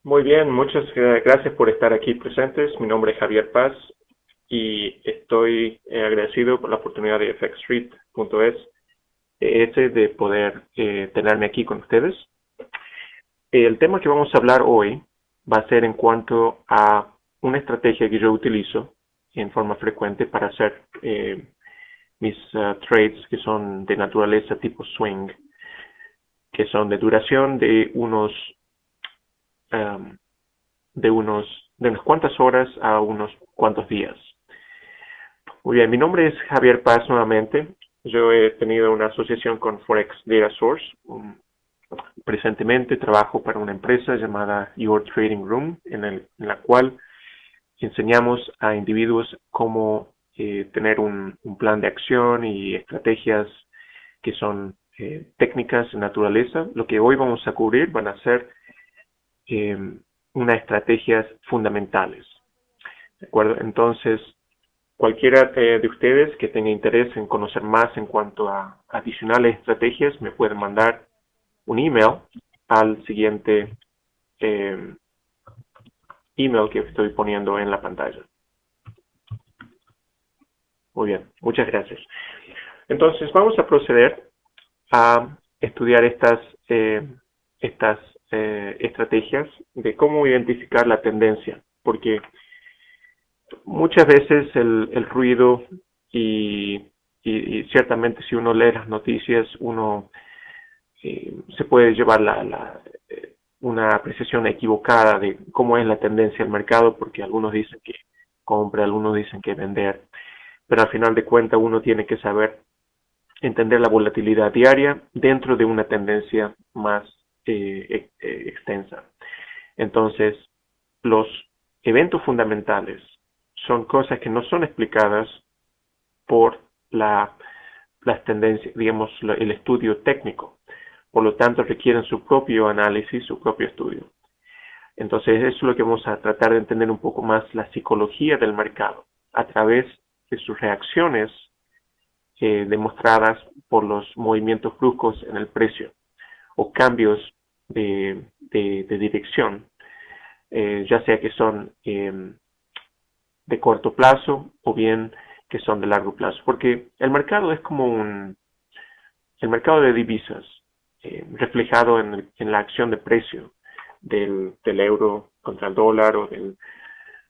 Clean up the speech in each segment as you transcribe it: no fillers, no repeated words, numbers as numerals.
Muy bien, muchas gracias por estar aquí presentes. Mi nombre es Javier Paz y estoy agradecido por la oportunidad de FXStreet.es de poder tenerme aquí con ustedes. El tema que vamos a hablar hoy va a ser en cuanto a una estrategia que yo utilizo en forma frecuente para hacer mis trades que son de naturaleza tipo swing, que son de duración um, de unos de unas cuantas horas a unos cuantos días. Muy bien, mi nombre es Javier Paz nuevamente. Yo he tenido una asociación con Forex Data Source. Presentemente trabajo para una empresa llamada Your Trading Room, en la cual enseñamos a individuos cómo tener un plan de acción y estrategias que son técnicas de naturaleza. Lo que hoy vamos a cubrir van a ser eh, unas estrategias fundamentales. ¿De acuerdo? Entonces, cualquiera de ustedes que tenga interés en conocer más en cuanto a adicionales estrategias me pueden mandar un email al siguiente eh, email que estoy poniendo en la pantalla. Muy bien, muchas gracias. Entonces vamos a proceder a estudiar estas estrategias de cómo identificar la tendencia, porque muchas veces el ruido y, y ciertamente si uno lee las noticias, uno se puede llevar una apreciación equivocada de cómo es la tendencia del mercado, porque algunos dicen que compra, algunos dicen que vender, pero al final de cuentas uno tiene que saber entender la volatilidad diaria dentro de una tendencia más extensa. Entonces, los eventos fundamentales son cosas que no son explicadas por la, las tendencias, digamos, el estudio técnico. Por lo tanto, requieren su propio análisis, su propio estudio. Entonces, eso es lo que vamos a tratar de entender un poco más la psicología del mercado a través de sus reacciones demostradas por los movimientos bruscos en el precio o cambios de dirección, ya sea que son de corto plazo o bien que son de largo plazo, porque el mercado es como el mercado de divisas reflejado en la acción de precio del euro contra el dólar o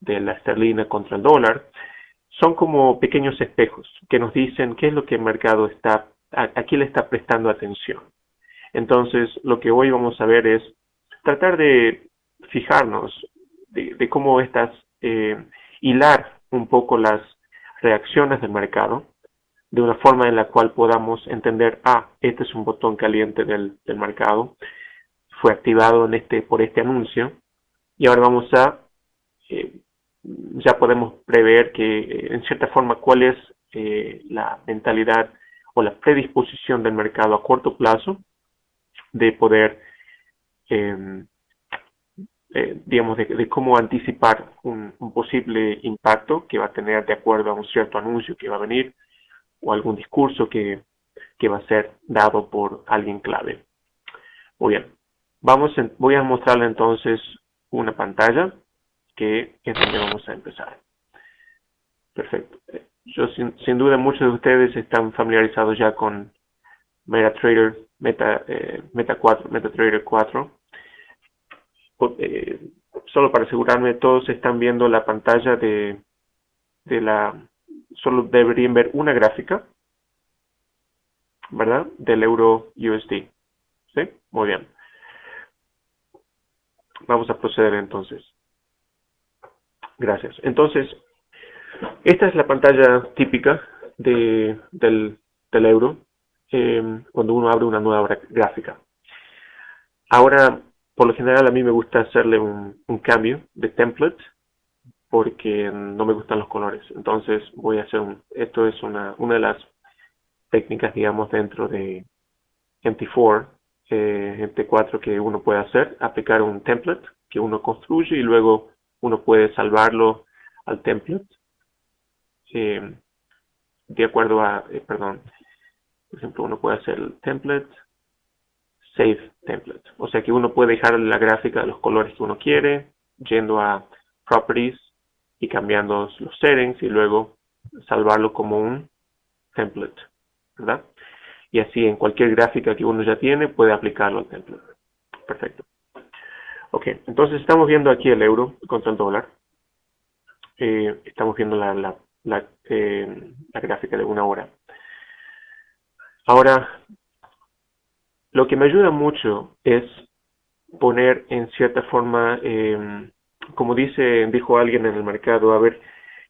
de la esterlina contra el dólar, son como pequeños espejos que nos dicen qué es lo que el mercado a quién le está prestando atención. Entonces, lo que hoy vamos a ver es tratar de fijarnos de cómo hilar un poco las reacciones del mercado de una forma en la cual podamos entender, este es un botón caliente del mercado, fue activado por este anuncio, y ahora eh, ya podemos prever que, en cierta forma, cuál es la mentalidad o la predisposición del mercado a corto plazo de poder eh, digamos, de cómo anticipar un posible impacto que va a tener de acuerdo a un cierto anuncio que va a venir o algún discurso que va a ser dado por alguien clave. Muy bien, voy a mostrarle entonces una pantalla que es donde vamos a empezar. Perfecto. Yo sin duda muchos de ustedes están familiarizados ya con MetaTrader, MetaTrader 4. eh, Solo para asegurarme, todos están viendo la pantalla de solo deberían ver una gráfica, ¿verdad? Del euro USD. ¿Sí? Muy bien. Vamos a proceder entonces. Gracias. Entonces, esta es la pantalla típica del euro cuando uno abre una nueva gráfica. Ahora, por lo general, a mí me gusta hacerle un cambio de template porque no me gustan los colores. Entonces voy a hacer esto es una de las técnicas, digamos, dentro de MT4, MT4 que uno puede hacer, aplicar un template que uno construye y luego uno puede salvarlo al template eh, de acuerdo a, perdón, por ejemplo, uno puede hacer el template, Save Template. O sea que uno puede dejar la gráfica de los colores que uno quiere, yendo a Properties y cambiando los settings y luego salvarlo como un template, ¿verdad? Y así en cualquier gráfica que uno ya tiene puede aplicarlo al template. Perfecto. Ok, entonces estamos viendo aquí el euro contra el dólar. Estamos viendo la gráfica de una hora. Ahora, lo que me ayuda mucho es poner en cierta forma, como dijo alguien en el mercado, a ver,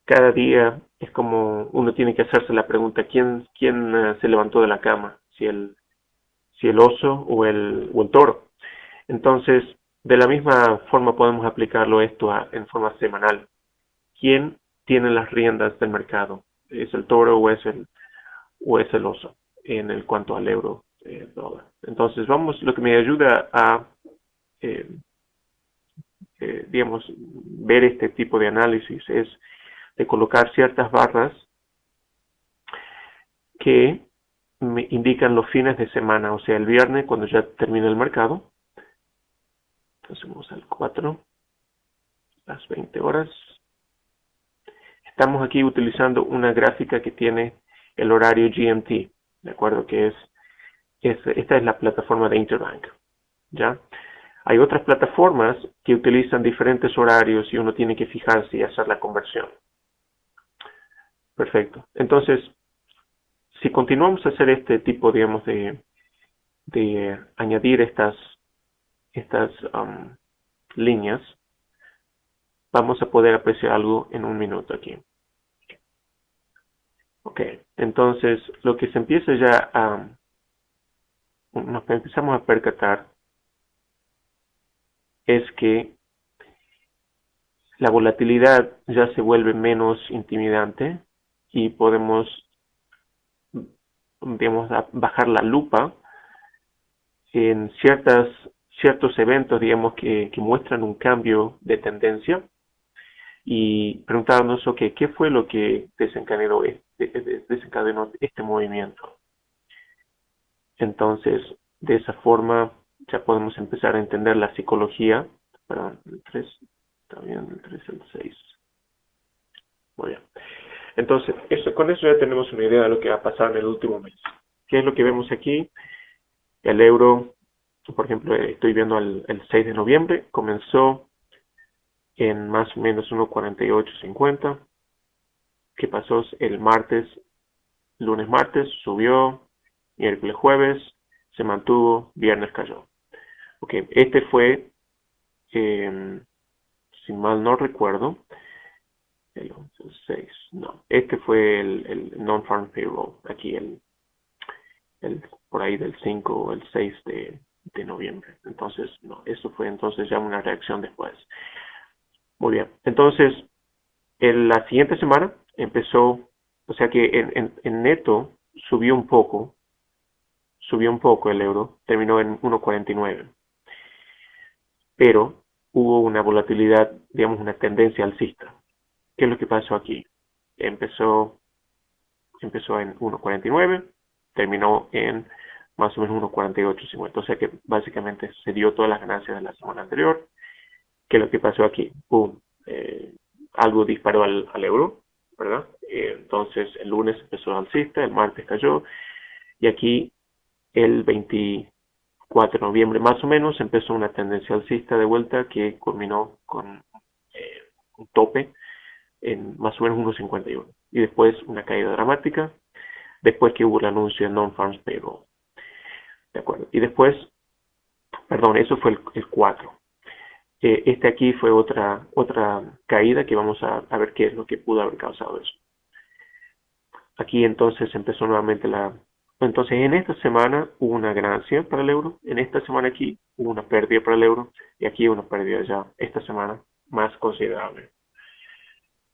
cada día es como uno tiene que hacerse la pregunta, ¿quién se levantó de la cama? Si el oso o el toro. Entonces, de la misma forma podemos aplicarlo esto en forma semanal. ¿Quién tiene las riendas del mercado? ¿Es el toro o es el oso en el cuanto al euro dólar? Entonces, lo que me ayuda a digamos, ver este tipo de análisis es de colocar ciertas barras que me indican los fines de semana, o sea, el viernes cuando ya termina el mercado. Entonces vamos al 4, las 20 horas. Estamos aquí utilizando una gráfica que tiene el horario GMT, ¿de acuerdo? Esta es la plataforma de Interbank, ¿ya? Hay otras plataformas que utilizan diferentes horarios y uno tiene que fijarse y hacer la conversión. Perfecto. Entonces, si continuamos a hacer este tipo, digamos, de añadir estas líneas, vamos a poder apreciar algo en un minuto aquí. Ok, entonces lo que se empieza ya nos empezamos a percatar es que la volatilidad ya se vuelve menos intimidante y podemos, digamos, bajar la lupa en ciertos eventos, digamos, que muestran un cambio de tendencia y preguntarnos, ok, ¿qué fue lo que desencadenó este movimiento? Entonces, de esa forma ya podemos empezar a entender la psicología. Perdón, el 3, está bien, el 3, el 6. Muy bien. Entonces, con eso ya tenemos una idea de lo que va a pasar en el último mes. ¿Qué es lo que vemos aquí? El euro, por ejemplo, estoy viendo el 6 de noviembre, comenzó en más o menos 1.4850. ¿Qué pasó? El lunes, martes, subió, miércoles, jueves, se mantuvo, viernes cayó. Ok, este fue, si mal no recuerdo, el 11, el 6, no, este fue el non-farm payroll, aquí por ahí del 5 o el 6 de noviembre. Entonces, no, eso fue entonces ya una reacción después. Muy bien, entonces, la siguiente semana empezó, o sea que en neto subió un poco el euro, terminó en 1.49, pero hubo una volatilidad, digamos, una tendencia alcista. ¿Qué es lo que pasó aquí? Empezó en 1.49, terminó en más o menos 1.4850, o sea que básicamente se dio todas las ganancias de la semana anterior. ¿Qué es lo que pasó aquí? Algo disparó al euro, ¿verdad? Entonces el lunes empezó alcista, el martes cayó, y aquí el 24 de noviembre más o menos empezó una tendencia alcista de vuelta que culminó con un tope en más o menos 1.51 y después una caída dramática después que hubo el anuncio de non-farm payroll, de acuerdo, y después, perdón, eso fue el 4. Este aquí fue otra caída que vamos a ver qué es lo que pudo haber causado eso. Aquí entonces empezó nuevamente entonces en esta semana hubo una ganancia para el euro, en esta semana aquí hubo una pérdida para el euro y aquí una pérdida ya esta semana más considerable.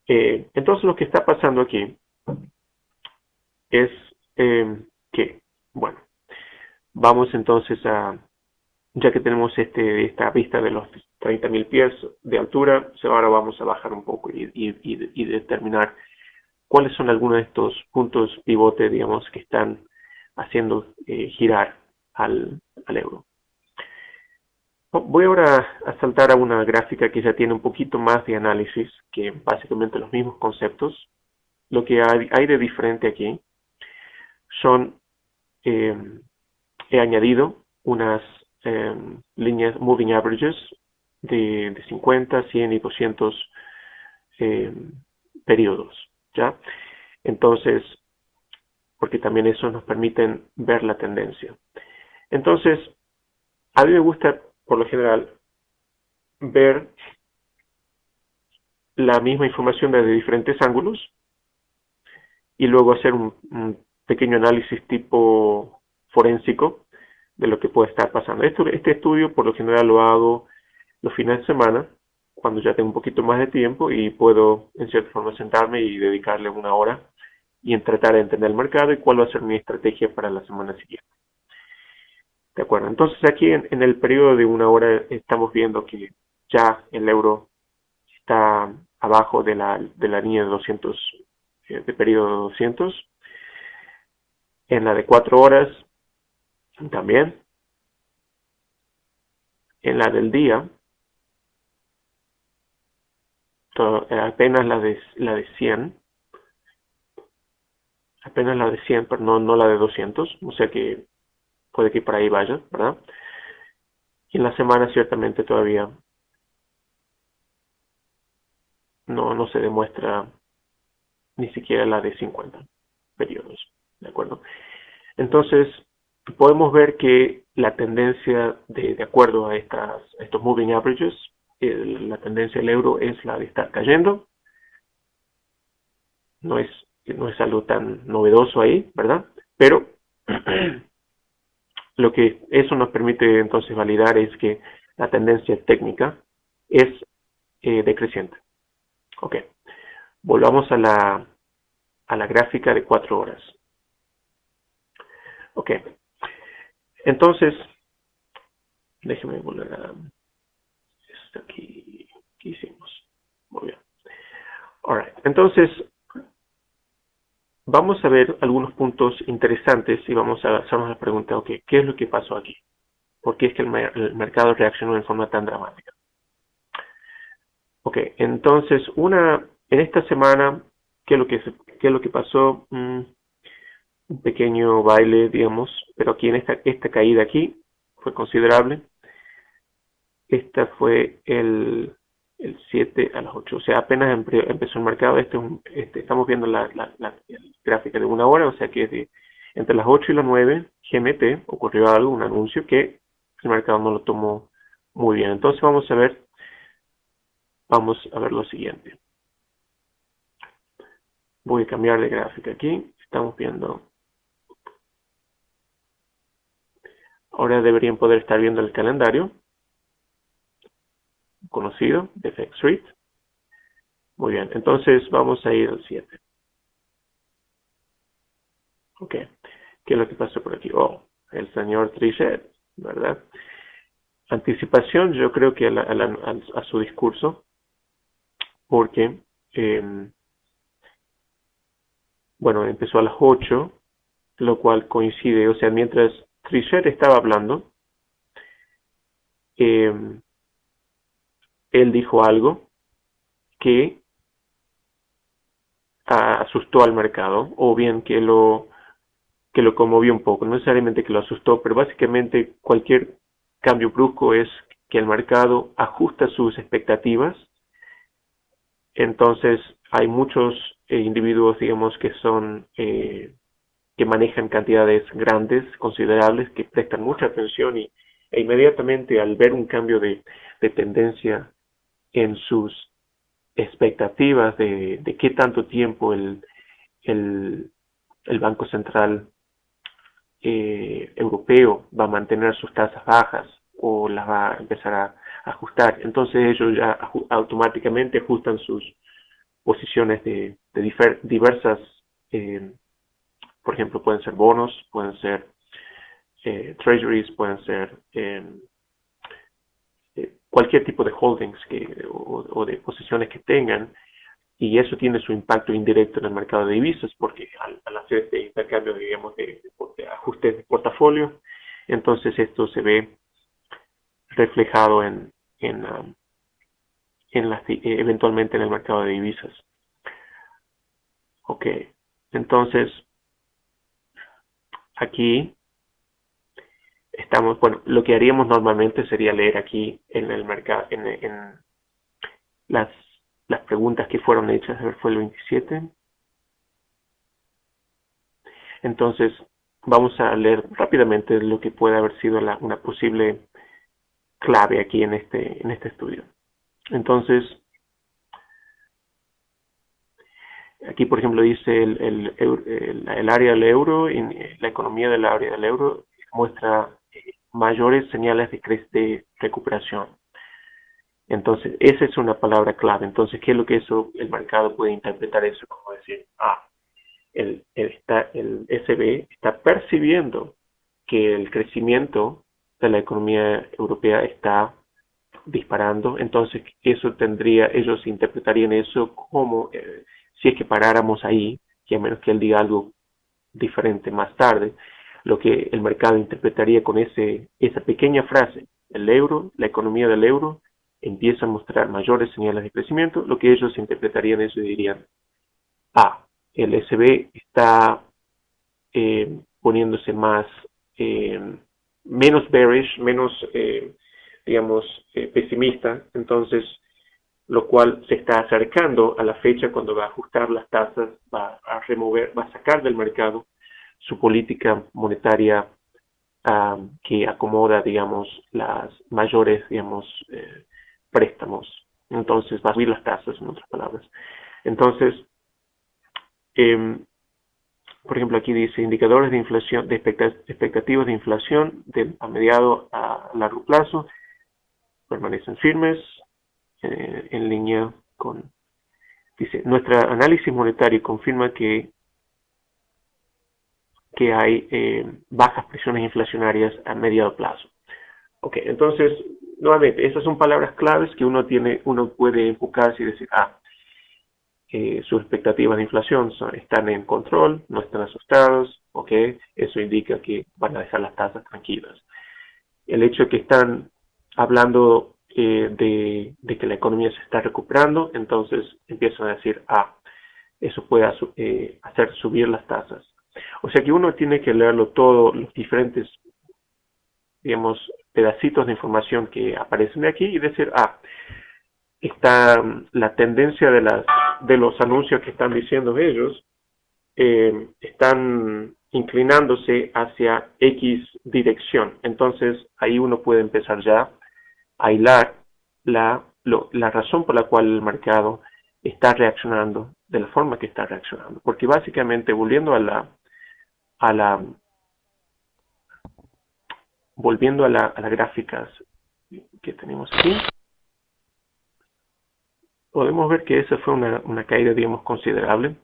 Entonces lo que está pasando aquí es que, bueno, vamos entonces ya que tenemos esta vista de los 30.000 pies de altura, ahora vamos a bajar un poco y determinar cuáles son algunos de estos puntos pivote, digamos, que están haciendo girar al euro. Voy ahora a saltar a una gráfica que ya tiene un poquito más de análisis, que básicamente los mismos conceptos. Lo que hay de diferente aquí son, eh, he añadido unas líneas moving averages de 50, 100 y 200 eh, periodos, ¿ya? Entonces, porque también eso nos permite ver la tendencia. Entonces, a mí me gusta, por lo general, ver la misma información desde diferentes ángulos y luego hacer un pequeño análisis tipo forénsico de lo que puede estar pasando. Este estudio, por lo general, lo hago los fines de semana, cuando ya tengo un poquito más de tiempo y puedo, en cierta forma, sentarme y dedicarle una hora y en tratar de entender el mercado y cuál va a ser mi estrategia para la semana siguiente. ¿De acuerdo? Entonces aquí en el periodo de una hora estamos viendo que ya el euro está abajo de la línea de 200, de periodo 200. En la de 4 horas también. En la del día, apenas la de 100, apenas la de 100, pero no la de 200, o sea que puede que por ahí vaya, ¿verdad? Y en la semana ciertamente todavía no se demuestra ni siquiera la de 50 periodos, ¿de acuerdo? Entonces, podemos ver que la tendencia de acuerdo a estos moving averages, la tendencia del euro es la de estar cayendo. No es algo tan novedoso ahí, ¿verdad? Pero lo que eso nos permite entonces validar es que la tendencia técnica es decreciente. Ok, volvamos a la gráfica de 4 horas. Ok, entonces, déjeme volver a esto aquí. ¿Qué hicimos? Muy bien. Alright, entonces, vamos a ver algunos puntos interesantes y vamos a hacernos la pregunta, ok, ¿qué es lo que pasó aquí? ¿Por qué es que el mercado reaccionó en forma tan dramática? Ok, entonces, en esta semana, ¿qué es lo que pasó? Un pequeño baile, digamos, pero aquí en esta caída aquí fue considerable. Esta fue el 7 a las 8, o sea, apenas empezó el mercado. Estamos viendo la gráfica de una hora, o sea que entre las 8 y las 9 GMT ocurrió algo, un anuncio que el mercado no lo tomó muy bien. Entonces vamos a ver lo siguiente. Voy a cambiar de gráfica aquí. Estamos viendo. Ahora deberían poder estar viendo el calendario conocido de FX Street. Muy bien, entonces vamos a ir al 7. Ok, ¿qué es lo que pasó por aquí? Oh, el señor Trichet, ¿verdad? Anticipación, yo creo que a su discurso, porque, bueno, empezó a las 8, lo cual coincide, o sea, mientras Trichet estaba hablando, él dijo algo que asustó al mercado, o bien que lo conmovió un poco, no necesariamente que lo asustó, pero básicamente cualquier cambio brusco es que el mercado ajusta sus expectativas. Entonces hay muchos individuos, digamos, que manejan cantidades grandes, considerables, que prestan mucha atención e inmediatamente al ver un cambio de tendencia en sus expectativas de qué tanto tiempo el, el Banco Central europeo va a mantener sus tasas bajas o las va a empezar a ajustar. Entonces ellos ya automáticamente ajustan sus posiciones de diversas, eh, por ejemplo, pueden ser bonos, pueden ser treasuries, pueden ser cualquier tipo de holdings o de posiciones que tengan, y eso tiene su impacto indirecto en el mercado de divisas, porque al hacer este intercambio, digamos, de ajustes de portafolio, entonces esto se ve reflejado eventualmente en el mercado de divisas. Ok, entonces aquí estamos, bueno, lo que haríamos normalmente sería leer aquí en el mercado, en las, las preguntas que fueron hechas, a ver, fue el 27. Entonces, vamos a leer rápidamente lo que puede haber sido una posible clave aquí en este estudio. Entonces, aquí por ejemplo dice el área del euro, la economía del área del euro muestra mayores señales de recuperación. Entonces, esa es una palabra clave. Entonces, ¿qué es lo que el mercado puede interpretar eso como decir? El SB está percibiendo que el crecimiento de la economía europea está disparando, entonces ellos interpretarían eso como si es que paráramos ahí, que a menos que él diga algo diferente más tarde, lo que el mercado interpretaría con esa pequeña frase, el euro, la economía del euro empieza a mostrar mayores señales de crecimiento, lo que ellos interpretarían eso y dirían, el SB está poniéndose menos bearish, menos, digamos, pesimista, entonces, lo cual se está acercando a la fecha cuando va a ajustar las tasas, va a sacar del mercado su política monetaria que acomoda, digamos, las mayores, digamos, préstamos. Entonces, va a subir las tasas, en otras palabras. Entonces, por ejemplo, aquí dice indicadores de inflación, de expectativas de inflación a mediado a largo plazo permanecen firmes en línea con, dice, nuestro análisis monetario confirma que hay bajas presiones inflacionarias a mediado plazo. Ok, entonces, nuevamente, esas son palabras claves que uno puede enfocarse y decir, sus expectativas de inflación están en control, no están asustados, ¿ok? Eso indica que van a dejar las tasas tranquilas. El hecho de que están hablando de que la economía se está recuperando, entonces empiezan a decir, eso puede hacer subir las tasas. O sea que uno tiene que leerlo todo, los diferentes, digamos, pedacitos de información que aparecen de aquí y decir, está la tendencia de los anuncios que están diciendo ellos, están inclinándose hacia X dirección. Entonces ahí uno puede empezar ya a hilar la razón por la cual el mercado está reaccionando de la forma que está reaccionando. Porque básicamente, volviendo a las gráficas que tenemos aquí, podemos ver que esa fue una caída, digamos, considerable.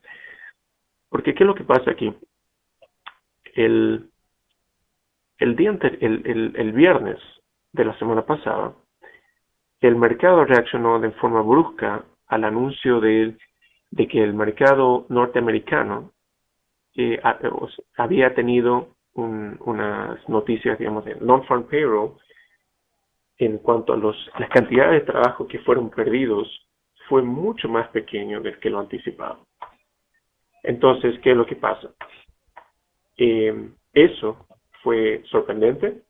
Porque ¿qué es lo que pasa aquí? El viernes de la semana pasada, el mercado reaccionó de forma brusca al anuncio de que el mercado norteamericano había tenido unas noticias, digamos, de non-farm payroll en cuanto a las cantidades de trabajo que fueron perdidos fue mucho más pequeño del que lo anticipado. Entonces, ¿qué es lo que pasa? Eso fue sorprendente,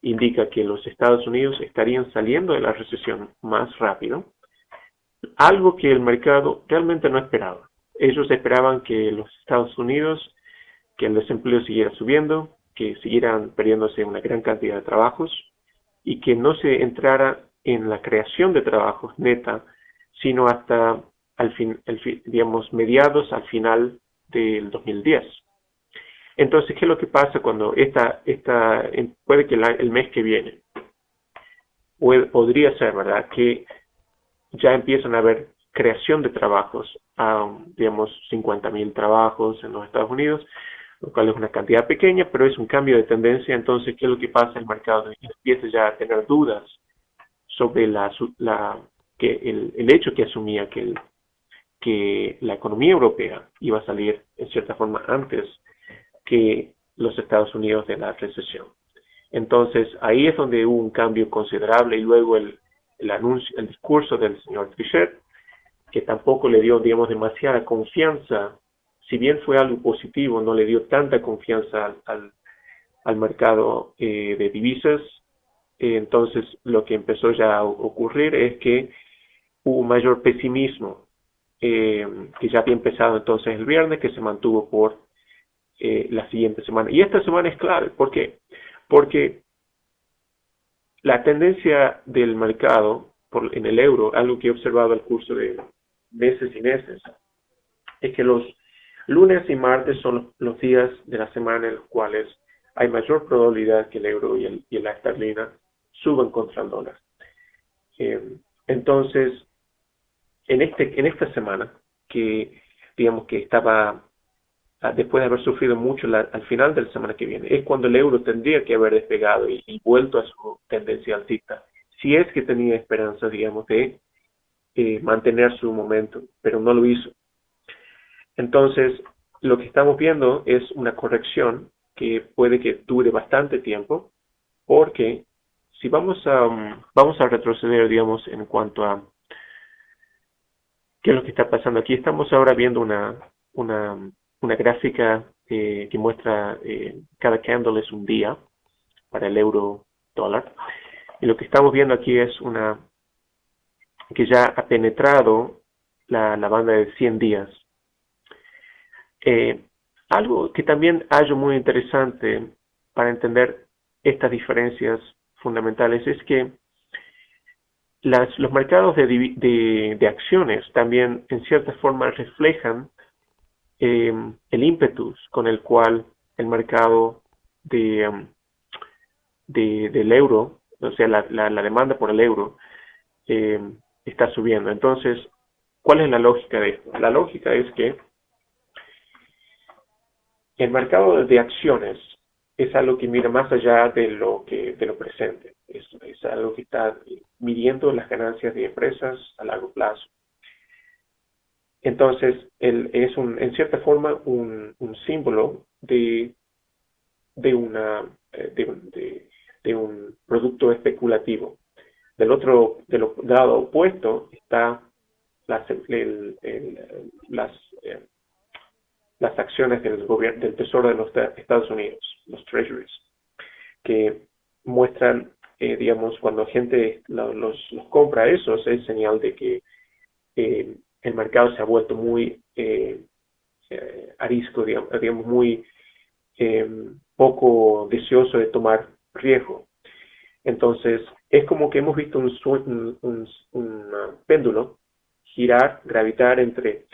indica que los Estados Unidos estarían saliendo de la recesión más rápido, algo que el mercado realmente no esperaba. Ellos esperaban que los Estados Unidos, que el desempleo siguiera subiendo, que siguieran perdiéndose una gran cantidad de trabajos y que no se entrara en la creación de trabajos neta, sino hasta digamos, mediados al final del 2010. Entonces, ¿qué es lo que pasa cuando puede que el mes que viene, podría ser, ¿verdad?, que ya empiezan a haber creación de trabajos, digamos, 50,000 trabajos en los Estados Unidos, lo cual es una cantidad pequeña, pero es un cambio de tendencia. Entonces, ¿qué es lo que pasa? El mercado empieza ya a tener dudas sobre el hecho que asumía que la economía europea iba a salir, en cierta forma, antes que los Estados Unidos de la recesión. Entonces, ahí es donde hubo un cambio considerable y luego el anuncio, el discurso del señor Trichet, que tampoco le dio, digamos, demasiada confianza, si bien fue algo positivo, no le dio tanta confianza al mercado de divisas. Entonces, lo que empezó ya a ocurrir es que hubo mayor pesimismo, que ya había empezado entonces el viernes, que se mantuvo por la siguiente semana. Y esta semana es clave. ¿Por qué? Porque la tendencia del mercado en el euro, algo que he observado al curso de meses y meses, es que los lunes y martes son los días de la semana en los cuales hay mayor probabilidad que el euro y la esterlina suban contra el dólar. Entonces, en esta semana, que digamos que estaba después de haber sufrido mucho al final de la semana que viene, es cuando el euro tendría que haber despegado y vuelto a su tendencia alcista, si es que tenía esperanza, digamos, de mantener su momento, pero no lo hizo. Entonces, lo que estamos viendo es una corrección que puede que dure bastante tiempo, porque si vamos a retroceder, digamos, en cuanto a qué es lo que está pasando aquí, estamos ahora viendo una gráfica que muestra cada candle es un día para el euro dólar, y lo que estamos viendo aquí es que ya ha penetrado la banda de 100 días. Algo que también hallo muy interesante para entender estas diferencias fundamentales es que los mercados de acciones también en cierta forma reflejan el ímpetus con el cual el mercado del euro, o sea, la demanda por el euro, eh, está subiendo. Entonces, ¿cuál es la lógica de esto? La lógica es que el mercado de acciones es algo que mira más allá de lo presente. Es algo que está midiendo las ganancias de empresas a largo plazo. Entonces, es en cierta forma un símbolo de un producto especulativo. Del lado opuesto está las, las, eh, las acciones del Tesoro de los Estados Unidos, los Treasuries, que muestran, digamos, cuando gente los compra esos, es señal de que el mercado se ha vuelto muy arisco, digamos muy poco deseoso de tomar riesgo. Entonces, es como que hemos visto un péndulo girar, gravitar entre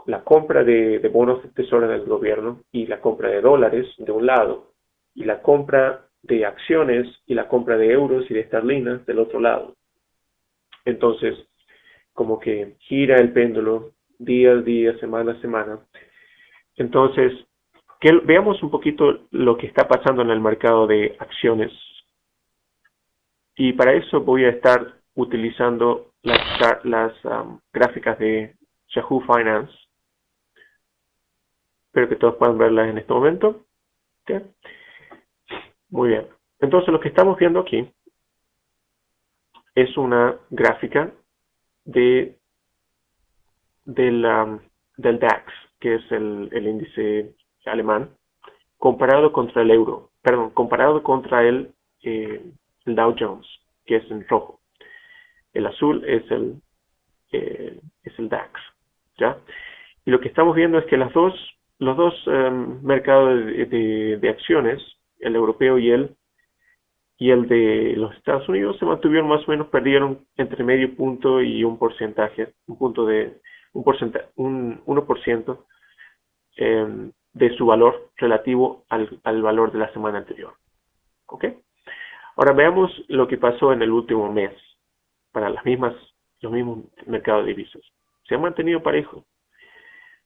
la compra de bonos de tesoro del gobierno y la compra de dólares de un lado, y la compra de acciones y la compra de euros y de esterlinas del otro lado. Entonces, como que gira el péndulo día a día, semana a semana. Entonces, veamos un poquito lo que está pasando en el mercado de acciones. Y para eso voy a estar utilizando las gráficas de Yahoo Finance. Espero que todos puedan verlas en este momento. ¿Okay? Muy bien. Entonces lo que estamos viendo aquí es una gráfica del DAX, que es el índice alemán, comparado contra el euro, perdón, comparado contra el Dow Jones, que es en rojo. El azul es el DAX, ¿ya? Y lo que estamos viendo es que los dos mercados de acciones, el europeo y el de los Estados Unidos, se mantuvieron más o menos, perdieron entre medio punto y un porcentaje, un 1% de su valor relativo al valor de la semana anterior. ¿Ok? Ahora veamos lo que pasó en el último mes para los mismos mercados de divisas. Se ha mantenido parejo,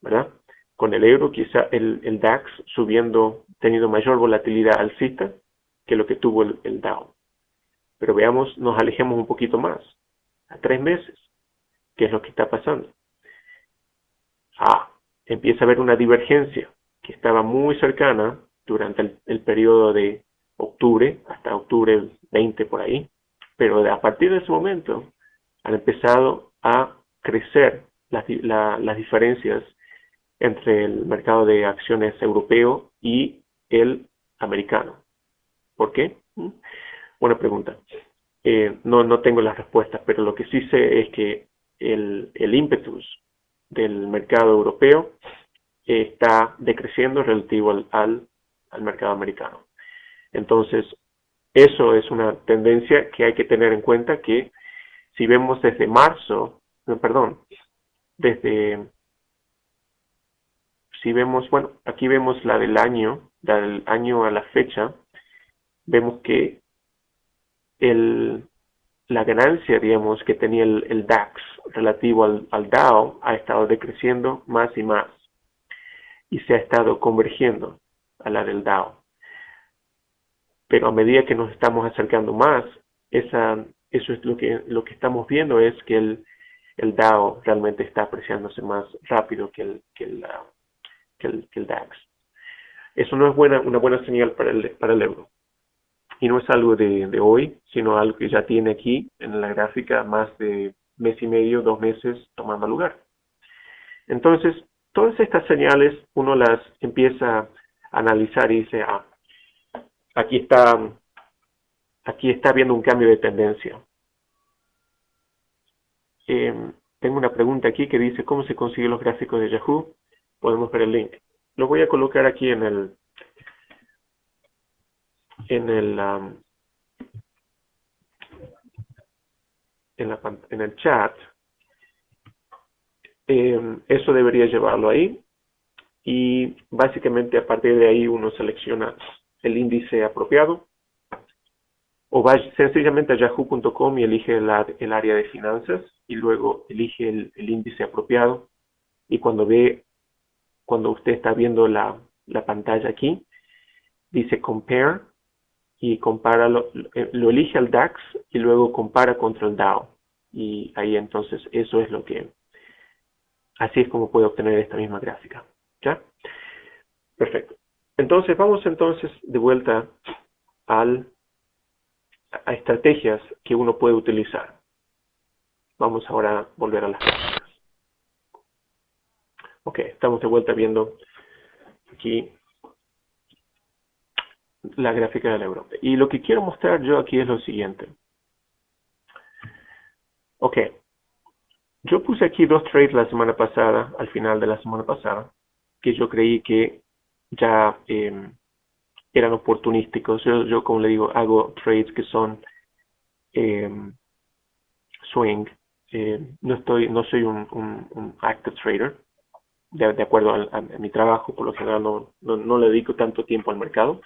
¿verdad? Con el euro, quizá el DAX subiendo, teniendo mayor volatilidad alcista que lo que tuvo el Dow. Pero veamos, nos alejemos un poquito más, a 3 meses, ¿qué es lo que está pasando? Empieza a haber una divergencia que estaba muy cercana durante el periodo de octubre, hasta octubre 20 por ahí, pero a partir de ese momento han empezado a crecer las diferencias entre el mercado de acciones europeo y el americano. ¿Por qué? Buena pregunta. No tengo las respuestas, pero lo que sí sé es que el ímpetus del mercado europeo está decreciendo relativo al mercado americano. Entonces, eso es una tendencia que hay que tener en cuenta, que si vemos desde marzo, perdón, desde, si vemos, bueno, aquí vemos la del año a la fecha, vemos que el, la ganancia, digamos, que tenía el DAX relativo al Dow ha estado decreciendo más y más y se ha estado convergiendo a la del Dow. Pero a medida que nos estamos acercando más, eso es lo que estamos viendo, es que el Dow realmente está apreciándose más rápido que el DAX. Eso no es una buena señal para el euro. Y no es algo de hoy, sino algo que ya tiene aquí en la gráfica más de mes y medio, 2 meses tomando lugar. Entonces, todas estas señales uno las empieza a analizar y dice, aquí está habiendo un cambio de tendencia. Tengo una pregunta aquí que dice, ¿cómo se consiguen los gráficos de Yahoo? Podemos ver el link. Lo voy a colocar aquí en el chat. Eso debería llevarlo ahí. Y básicamente a partir de ahí uno selecciona el índice apropiado. O va sencillamente a yahoo.com y elige el área de finanzas y luego elige el índice apropiado. Y cuando usted está viendo la pantalla aquí, dice compare y compara, lo elige al DAX y luego compara contra el Dow. Y ahí entonces eso es así es como puede obtener esta misma gráfica. ¿Ya? Perfecto. Entonces vamos de vuelta a estrategias que uno puede utilizar. Vamos ahora a volver a las gráficas. Ok, estamos de vuelta viendo aquí la gráfica del euro. Y lo que quiero mostrar yo aquí es lo siguiente. Ok, yo puse aquí 2 trades la semana pasada, al final de la semana pasada, que yo creí que ya eran oportunísticos. Yo, como le digo, hago trades que son swing. No soy un active trader, de acuerdo a mi trabajo. Por lo general no le dedico tanto tiempo al mercado,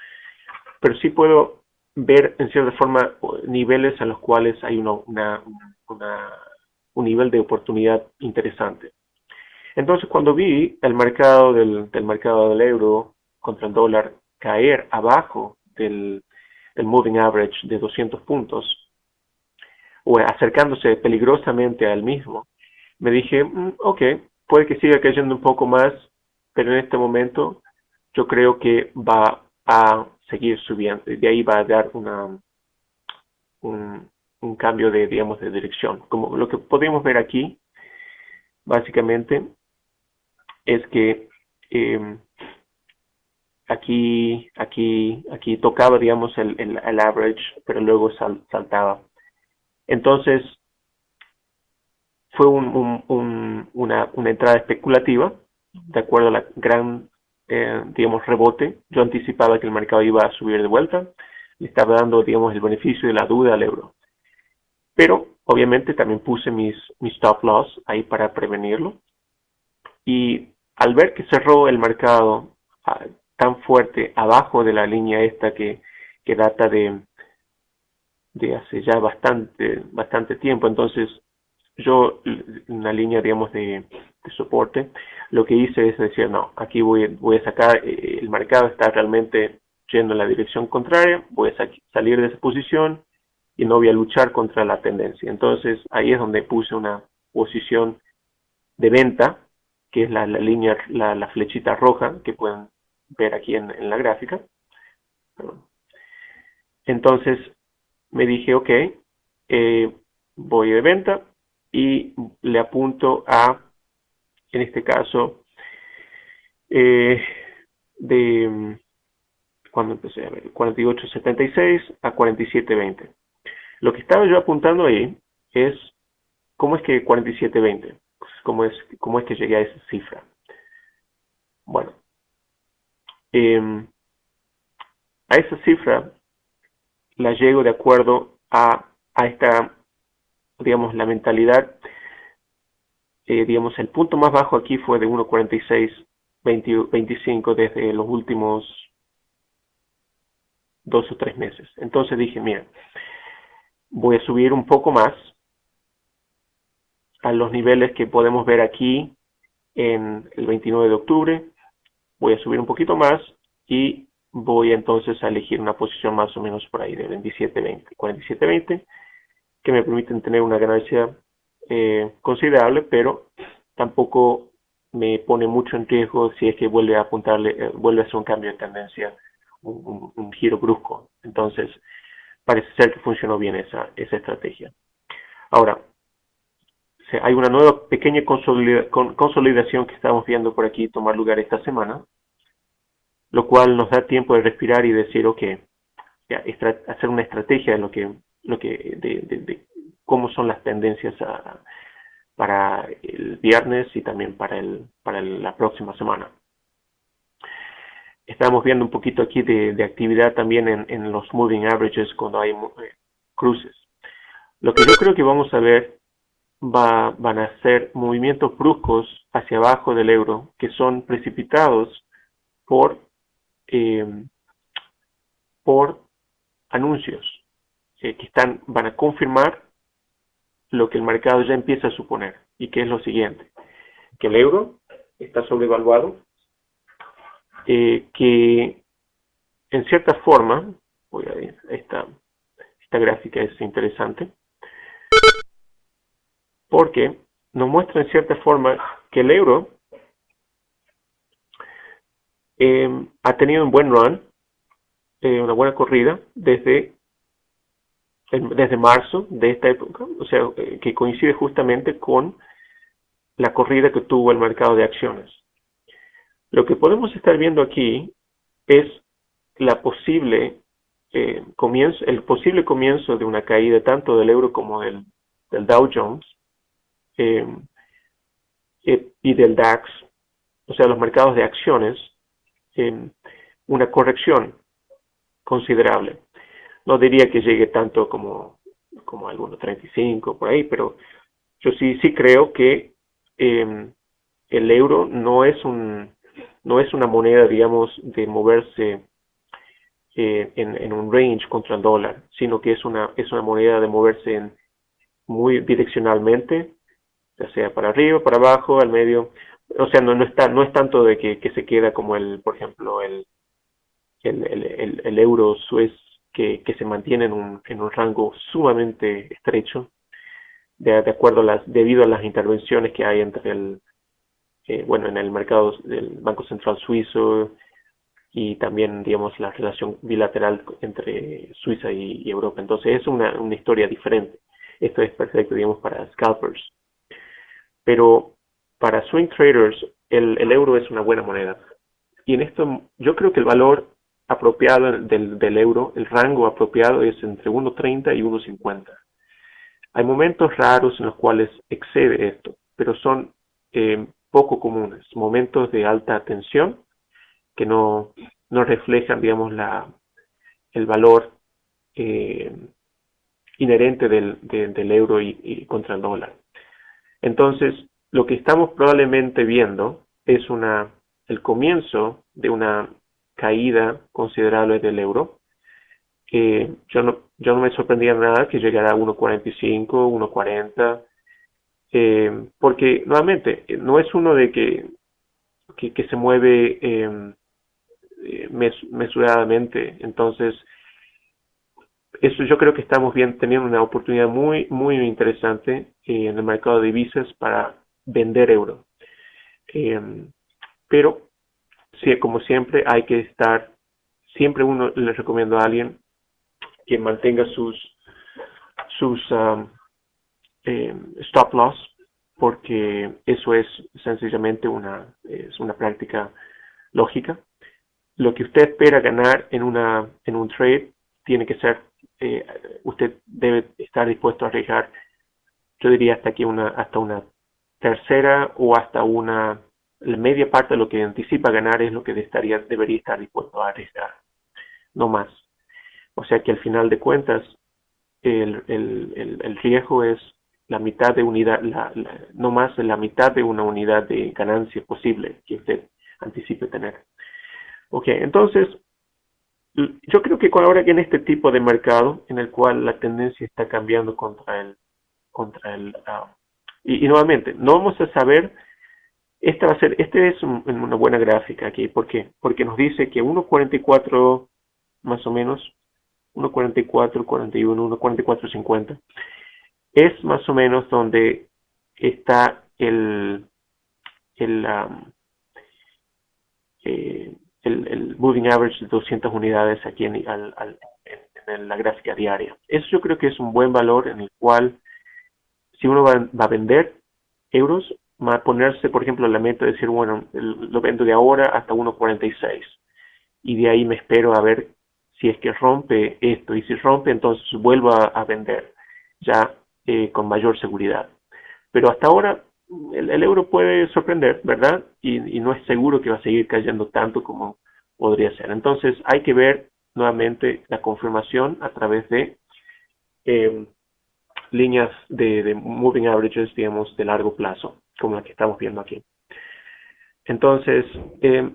pero sí puedo ver en cierta forma niveles en los cuales hay un nivel de oportunidad interesante. Entonces, cuando vi el mercado mercado del euro contra el dólar caer abajo del moving average de 200 puntos, o acercándose peligrosamente al mismo, me dije, ok, puede que siga cayendo un poco más, pero en este momento yo creo que va a seguir subiendo. De ahí va a dar un cambio digamos, de dirección. Como lo que podemos ver aquí, básicamente, es que aquí tocaba, digamos, el average, pero luego saltaba. Entonces, fue una entrada especulativa, de acuerdo a la gran, digamos, rebote. Yo anticipaba que el mercado iba a subir de vuelta, le estaba dando, digamos, el beneficio de la duda al euro. Pero, obviamente, también puse mis stop loss ahí para prevenirlo. Y al ver que cerró el mercado tan fuerte abajo de la línea esta que data de hace ya bastante tiempo, entonces yo, una línea, digamos, de soporte, lo que hice es decir, no, aquí voy a sacar, el mercado está realmente yendo en la dirección contraria, voy a salir de esa posición y no voy a luchar contra la tendencia. Entonces ahí es donde puse una posición de venta, que es la línea, la flechita roja que pueden ver aquí en la gráfica. Perdón. Entonces me dije, ok, voy de venta y le apunto a, en este caso, eh, de cuando empecé a ver, 48.76 a 47.20. Lo que estaba yo apuntando ahí es cómo es que 47.20, cómo es que llegué a esa cifra. Bueno, eh, a esa cifra la llego de acuerdo a esta, digamos, la mentalidad, digamos, el punto más bajo aquí fue de 1.4625 desde los últimos 2 o 3 meses. Entonces dije, mira, voy a subir un poco más a los niveles que podemos ver aquí en el 29 de octubre. Voy a subir un poquito más y voy entonces a elegir una posición más o menos por ahí de 27.20, 47.20, que me permiten tener una ganancia considerable, pero tampoco me pone mucho en riesgo si es que vuelve a apuntarle, vuelve a hacer un cambio de tendencia, un giro brusco. Entonces, parece ser que funcionó bien esa estrategia. Ahora, hay una nueva pequeña consolidación que estamos viendo por aquí tomar lugar esta semana, lo cual nos da tiempo de respirar y decir, ok, ya, hacer una estrategia de de cómo son las tendencias para el viernes y también para la próxima semana. Estamos viendo un poquito aquí de actividad también en los moving averages cuando hay cruces. Lo que yo creo que vamos a ver van a ser movimientos bruscos hacia abajo del euro que son precipitados por, eh, por anuncios que van a confirmar lo que el mercado ya empieza a suponer, y que es lo siguiente, que el euro está sobrevaluado, que en cierta forma, esta gráfica es interesante, porque nos muestra en cierta forma que el euro ha tenido un buen run, una buena corrida desde marzo de esta época, o sea, que coincide justamente con la corrida que tuvo el mercado de acciones. Lo que podemos estar viendo aquí es el posible comienzo de una caída tanto del euro como del Dow Jones eh, y del DAX, o sea, los mercados de acciones, una corrección considerable. No diría que llegue tanto como algunos 35 por ahí, pero yo sí creo que el euro no es una moneda, digamos, de moverse en un range contra el dólar, sino que es una moneda de moverse muy direccionalmente, ya sea para arriba, para abajo, al medio. O sea, no es tanto de que se queda como por ejemplo, el euro suez que se mantiene en un rango sumamente estrecho, de acuerdo debido a las intervenciones que hay en el mercado del Banco Central Suizo y también, digamos, la relación bilateral entre Suiza y Europa. Entonces es una historia diferente. Esto es perfecto, digamos, para scalpers. Pero para swing traders, el euro es una buena moneda. Y en esto yo creo que el valor apropiado del euro, el rango apropiado es entre 1.30 y 1.50. Hay momentos raros en los cuales excede esto, pero son poco comunes, momentos de alta tensión que no reflejan, digamos, el valor eh, inherente del euro y contra el dólar. Entonces, lo que estamos probablemente viendo es el comienzo de una caída considerable del euro. Yo no me sorprendía nada que llegara a 1.45, 1.40, porque nuevamente no es uno de que se mueve mesuradamente. Entonces, eso yo creo que estamos teniendo una oportunidad muy, muy interesante en el mercado de divisas para vender euro. Eh, pero, sí, como siempre, hay que estar, siempre uno le recomiendo a alguien que mantenga sus stop loss, porque eso es sencillamente es una práctica lógica. Lo que usted espera ganar en un trade tiene que ser, usted debe estar dispuesto a arriesgar, yo diría hasta una tercera o hasta la media parte de lo que anticipa ganar es lo que debería estar dispuesto a arriesgar, no más. O sea que al final de cuentas, el riesgo es la mitad de unidad, no más de la mitad de una unidad de ganancia posible que usted anticipe tener. Ok, entonces, yo creo que ahora que en este tipo de mercado, en el cual la tendencia está cambiando y nuevamente, no vamos a saber, este es una buena gráfica aquí, ¿por qué? Porque nos dice que 1.44 más o menos, 1.44, 41, 1.44.50, es más o menos donde está el, el moving average de 200 unidades aquí en la gráfica diaria. Eso yo creo que es un buen valor en el cual, si uno va a vender euros, va a ponerse, por ejemplo, la meta de decir, bueno, lo vendo de ahora hasta 1.46 y de ahí me espero a ver si es que rompe esto, y si rompe entonces vuelvo a vender ya con mayor seguridad. Pero hasta ahora el euro puede sorprender, ¿verdad? Y no es seguro que va a seguir cayendo tanto como podría ser. Entonces hay que ver nuevamente la confirmación a través de eh, líneas de moving averages, digamos, de largo plazo, como la que estamos viendo aquí. Entonces,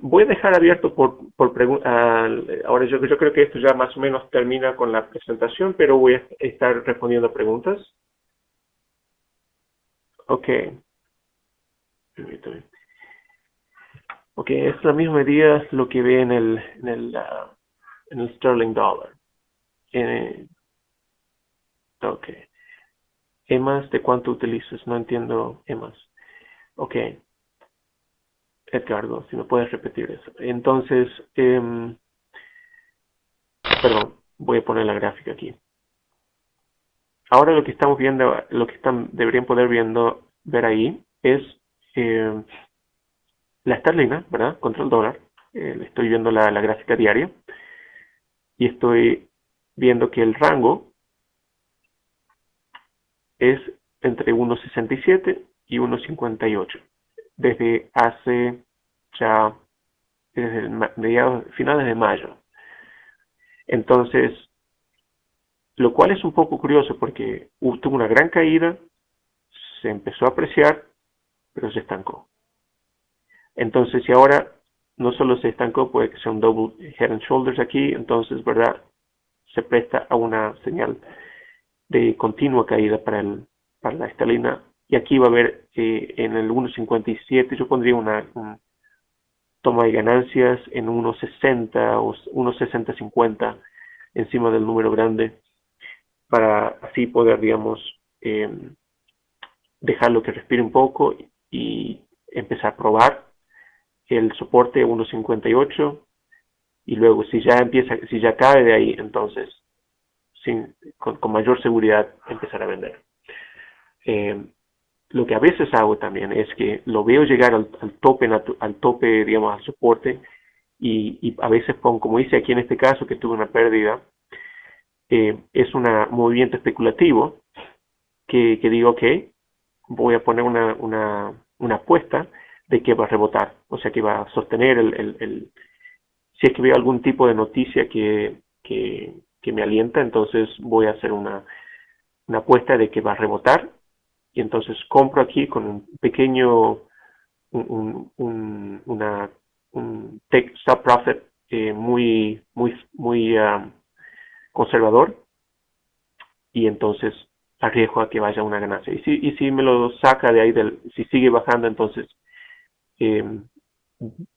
voy a dejar abierto por preguntas. Ahora yo creo que esto ya más o menos termina con la presentación, pero voy a estar respondiendo a preguntas. Ok. Ok, es la misma medida lo que ve en el sterling dollar. Ok. EMAS, ¿de cuánto utilizas? No entiendo EMAS. Ok. Edgardo, si me puedes repetir eso. Entonces, perdón, voy a poner la gráfica aquí. Ahora lo que estamos viendo, lo que deberían poder ver ahí es la esterlina, ¿verdad? Contra el dólar. Estoy viendo la gráfica diaria y estoy viendo que el rango es entre 1.67 y 1.58 desde hace ya desde finales de mayo. Entonces, lo cual es un poco curioso porque tuvo una gran caída, se empezó a apreciar, pero se estancó. Entonces, si ahora no solo se estancó, puede que sea un double head and shoulders aquí, entonces, ¿verdad? Se presta a una señal de continua caída para la esterlina. Y aquí va a haber en el 1.57, yo pondría una toma de ganancias en 1.60 o 1.60-50 encima del número grande para así poder, digamos, dejarlo que respire un poco y empezar a probar el soporte 1.58 y luego si ya cae de ahí, entonces con mayor seguridad empezar a vender. Lo que a veces hago también es que lo veo llegar al tope, digamos, al soporte y a veces pongo, como hice aquí en este caso, que tuve una pérdida, es un movimiento especulativo que digo, ok, voy a poner una apuesta de que va a rebotar, o sea que va a sostener si es que veo algún tipo de noticia que me alienta, entonces voy a hacer una apuesta de que va a rebotar y entonces compro aquí con un pequeño un take stop profit muy conservador y entonces arriesgo a que vaya una ganancia. Y si me lo saca de ahí, si sigue bajando, entonces eh,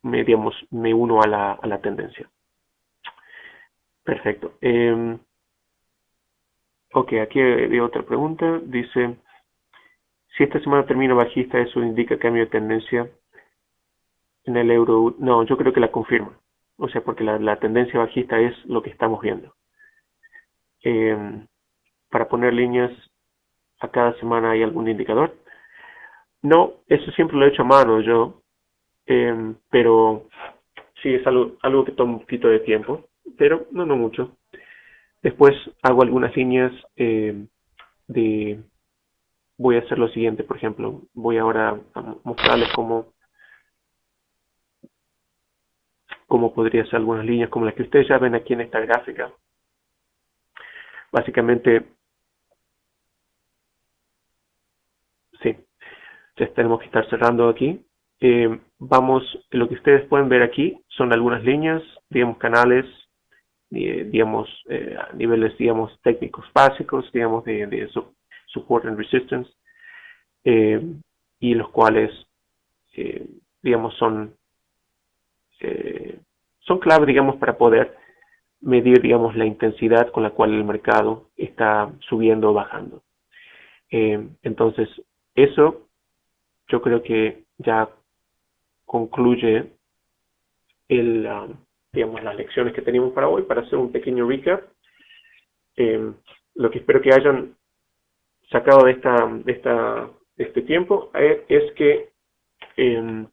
me uno a la tendencia. Perfecto. Ok, aquí hay otra pregunta. Dice, si esta semana termina bajista, ¿eso indica cambio de tendencia en el euro? No, yo creo que la confirma. O sea, porque la tendencia bajista es lo que estamos viendo. para poner líneas a cada semana hay algún indicador. No, eso siempre lo he hecho a mano yo, pero sí es algo que toma un poquito de tiempo, pero no mucho. Después hago algunas líneas de... Voy a hacer lo siguiente, por ejemplo, voy ahora a mostrarles cómo podría ser algunas líneas como las que ustedes ya ven aquí en esta gráfica. Básicamente, sí, ya tenemos que estar cerrando aquí. Lo que ustedes pueden ver aquí son algunas líneas, digamos canales, digamos niveles, digamos técnicos básicos, digamos de support and resistance, y los cuales, digamos, son clave, digamos, para poder medir, digamos, la intensidad con la cual el mercado está subiendo o bajando. Entonces, eso yo creo que ya concluye digamos, las lecciones que teníamos para hoy. Para hacer un pequeño recap, lo que espero que hayan sacado de este tiempo es que el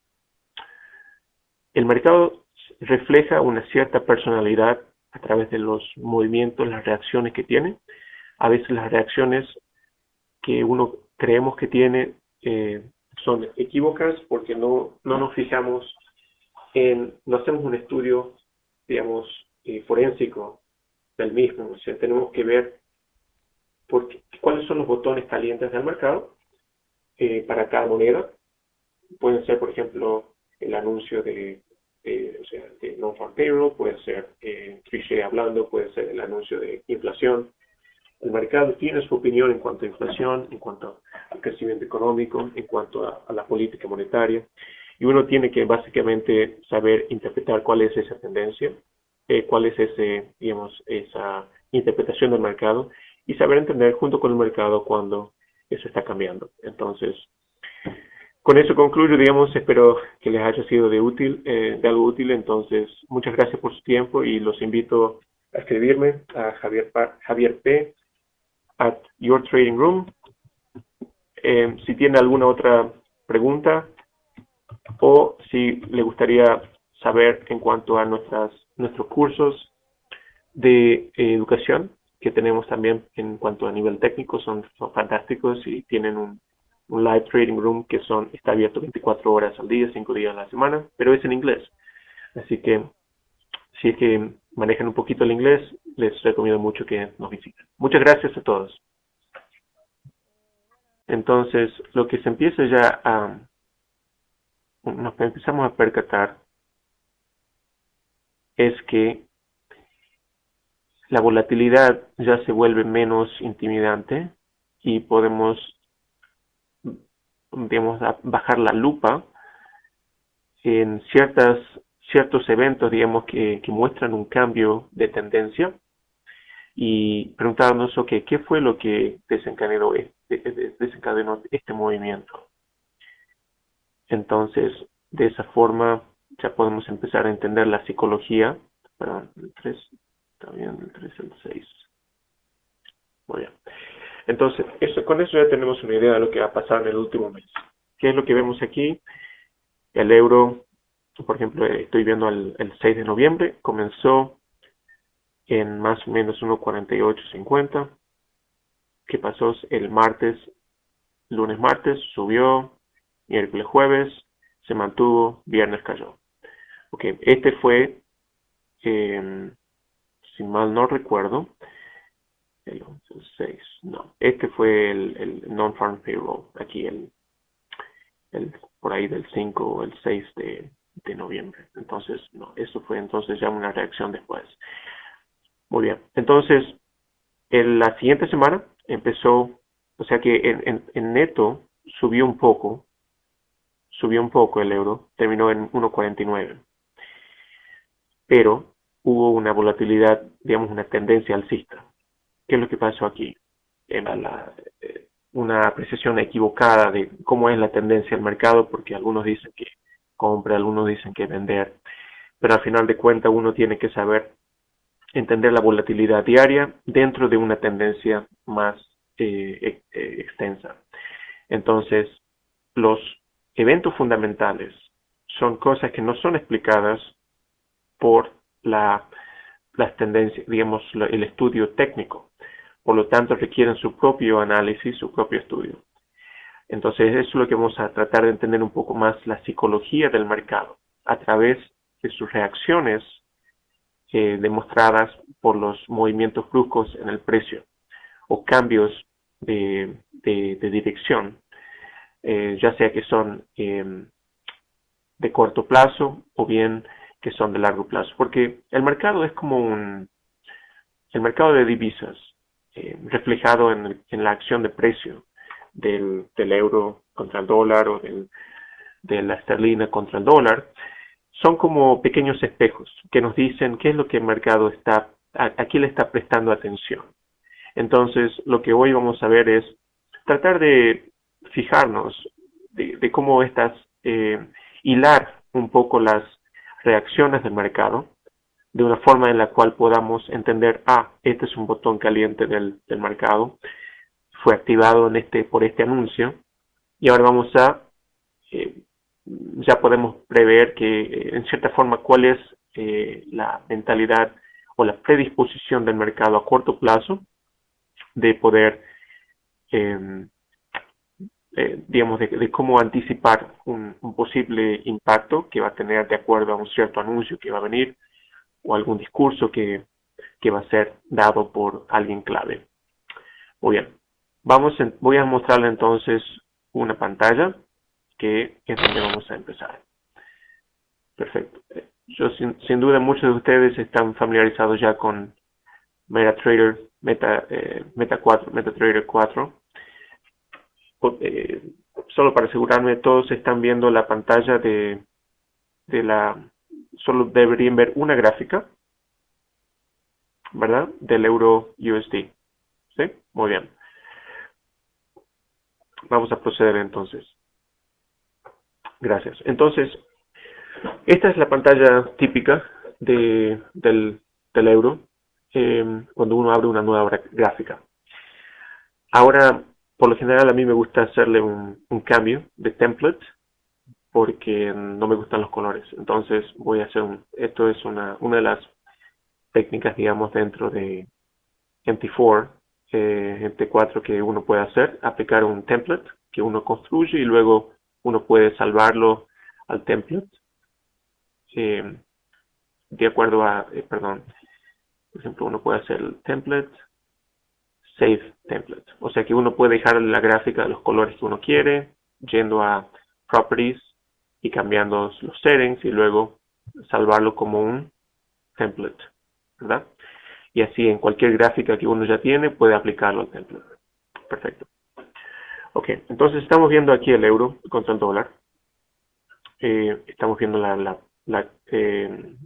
mercado refleja una cierta personalidad a través de los movimientos, las reacciones que tiene. A veces las reacciones que uno creemos que tiene son equívocas porque no nos fijamos no hacemos un estudio, digamos, forénsico del mismo. O sea, tenemos que ver cuáles son los botones calientes del mercado para cada moneda. Pueden ser, por ejemplo, el anuncio de non-farm payroll, puede ser Trichet hablando, puede ser el anuncio de inflación. El mercado tiene su opinión en cuanto a inflación, en cuanto al crecimiento económico, en cuanto a la política monetaria. Y uno tiene que básicamente saber interpretar cuál es esa tendencia, cuál es esa interpretación del mercado y saber entender junto con el mercado cuando eso está cambiando. Entonces, con eso concluyo, digamos, espero que les haya sido de algo útil. Entonces, muchas gracias por su tiempo y los invito a escribirme a Javier P. at Your Trading Room. Si tiene alguna otra pregunta o si le gustaría saber en cuanto a nuestros cursos de educación que tenemos también en cuanto a nivel técnico, son fantásticos y tienen un live trading room que está abierto 24 horas al día, 5 días a la semana, pero es en inglés. Así que si es que manejan un poquito el inglés, les recomiendo mucho que nos visiten. Muchas gracias a todos. Entonces, lo que se empieza ya nos empezamos a percatar es que la volatilidad ya se vuelve menos intimidante y podemos, digamos, bajar la lupa en ciertos eventos, digamos, que muestran un cambio de tendencia y preguntarnos, ok, ¿qué fue lo que desencadenó este movimiento? Entonces, de esa forma ya podemos empezar a entender la psicología. Perdón, el 3, está bien, el 3, el 6. Muy bien. Entonces, con eso ya tenemos una idea de lo que va a pasar en el último mes. ¿Qué es lo que vemos aquí? El euro, por ejemplo, estoy viendo el 6 de noviembre, comenzó en más o menos 1.4850. ¿Qué pasó? El lunes, martes, subió, miércoles, jueves, se mantuvo, viernes cayó. Ok, este fue, si mal no recuerdo, el 11, el 6, no, este fue el non-farm payroll, aquí por ahí del 5 o el 6 de noviembre. Entonces, no, eso fue entonces ya una reacción después. Muy bien, entonces, la siguiente semana empezó, o sea que en neto subió un poco el euro, terminó en 1.49. Pero hubo una volatilidad, digamos, una tendencia alcista. ¿Qué es lo que pasó aquí? Una apreciación equivocada de cómo es la tendencia del mercado, porque algunos dicen que compra, algunos dicen que vender, pero al final de cuentas uno tiene que saber entender la volatilidad diaria dentro de una tendencia más extensa. Entonces, los eventos fundamentales son cosas que no son explicadas por las tendencias, digamos, el estudio técnico. Por lo tanto, requieren su propio análisis, su propio estudio. Entonces, eso es lo que vamos a tratar de entender un poco más, la psicología del mercado, a través de sus reacciones demostradas por los movimientos bruscos en el precio o cambios de dirección, ya sea que son de corto plazo o bien que son de largo plazo, porque el mercado es como el mercado de divisas reflejado en la acción de precio del euro contra el dólar o de la esterlina contra el dólar. Son como pequeños espejos que nos dicen qué es lo que el mercado a qué le está prestando atención. Entonces, lo que hoy vamos a ver es tratar de fijarnos de cómo hilar un poco las reacciones del mercado de una forma en la cual podamos entender, este es un botón caliente del mercado, fue activado por este anuncio, y ahora ya podemos prever que en cierta forma cuál es la mentalidad o la predisposición del mercado a corto plazo de poder, digamos, de cómo anticipar un posible impacto que va a tener de acuerdo a un cierto anuncio que va a venir o algún discurso que va a ser dado por alguien clave. Muy bien, voy a mostrarle entonces una pantalla que es donde vamos a empezar. Perfecto. Yo sin duda muchos de ustedes están familiarizados ya con MetaTrader 4. Solo para asegurarme, todos están viendo la pantalla solo deberían ver una gráfica, ¿verdad? Del euro USD. ¿Sí? Muy bien. Vamos a proceder entonces. Gracias. Entonces, esta es la pantalla típica del euro cuando uno abre una nueva gráfica. Ahora, por lo general, a mí me gusta hacerle un cambio de template porque no me gustan los colores. Entonces, voy a hacer esto es una de las técnicas, digamos, dentro de MT4 que uno puede hacer, aplicar un template que uno construye y luego uno puede salvarlo al template de acuerdo a, por ejemplo, uno puede hacer el template, save template, o sea que uno puede dejar la gráfica de los colores que uno quiere, yendo a properties y cambiando los settings y luego salvarlo como un template, ¿verdad? Y así en cualquier gráfica que uno ya tiene puede aplicarlo al template. Perfecto. Ok, entonces estamos viendo aquí el euro contra el dólar. Estamos viendo la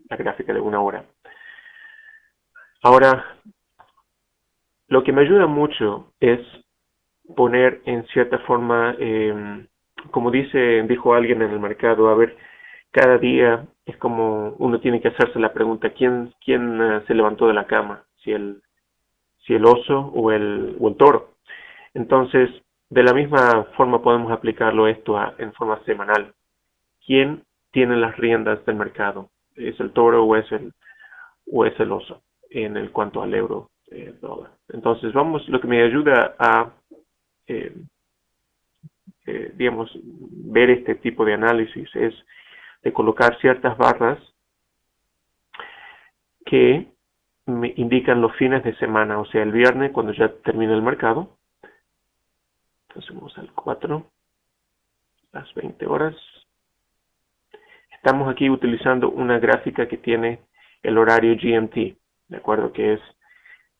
gráfica de una hora. Ahora, lo que me ayuda mucho es poner en cierta forma, como dijo alguien en el mercado, a ver, cada día es como uno tiene que hacerse la pregunta, ¿quién se levantó de la cama? Si el oso o el toro. Entonces, de la misma forma podemos aplicarlo esto en forma semanal. ¿Quién tiene las riendas del mercado? ¿Es el toro o es el oso en el cuanto al euro dólar? Entonces, lo que me ayuda a digamos, ver este tipo de análisis es de colocar ciertas barras que me indican los fines de semana, o sea, el viernes cuando ya termina el mercado. Entonces vamos al 4, las 20 horas. Estamos aquí utilizando una gráfica que tiene el horario GMT, ¿de acuerdo?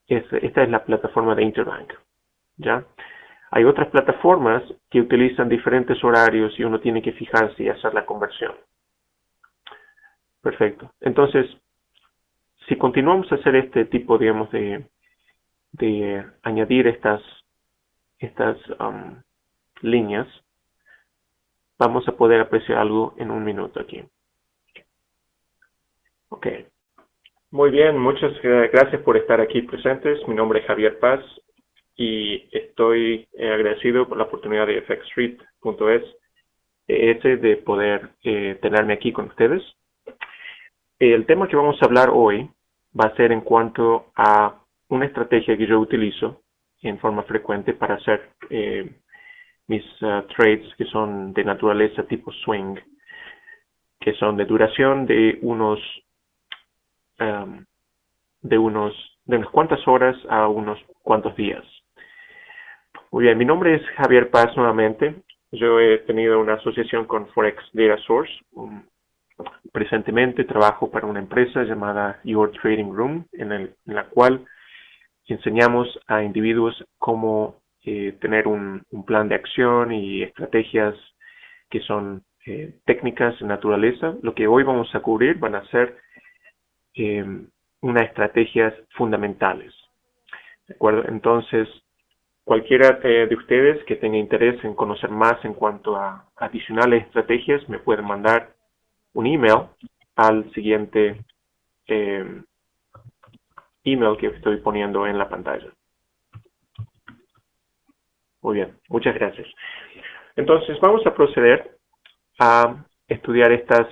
Esta es la plataforma de Interbank, ¿ya? Hay otras plataformas que utilizan diferentes horarios y uno tiene que fijarse y hacer la conversión. Perfecto. Entonces, si continuamos a hacer este tipo, digamos, de añadir estas líneas, vamos a poder apreciar algo en un minuto aquí. Ok. Muy bien, muchas gracias por estar aquí presentes. Mi nombre es Javier Paz y estoy agradecido por la oportunidad de FXStreet.es de poder tenerme aquí con ustedes. El tema que vamos a hablar hoy va a ser en cuanto a una estrategia que yo utilizo en forma frecuente para hacer mis trades que son de naturaleza tipo swing, que son de duración um, de unas cuantas horas a unos cuantos días. Muy bien, mi nombre es Javier Paz nuevamente. Yo he tenido una asociación con Forex Data Source. Presentemente trabajo para una empresa llamada Your Trading Room, en la cual enseñamos a individuos cómo tener un plan de acción y estrategias que son técnicas de naturaleza. Lo que hoy vamos a cubrir van a ser eh, unas estrategias fundamentales. ¿De acuerdo? Entonces, cualquiera de ustedes que tenga interés en conocer más en cuanto a adicionales estrategias, me pueden mandar un email al siguiente eh, email que estoy poniendo en la pantalla. Muy bien, muchas gracias. Entonces, vamos a proceder a estudiar estas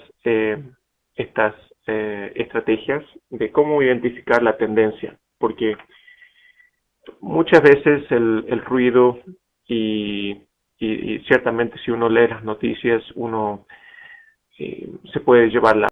estrategias de cómo identificar la tendencia, porque muchas veces el ruido y, y ciertamente si uno lee las noticias, uno se puede llevar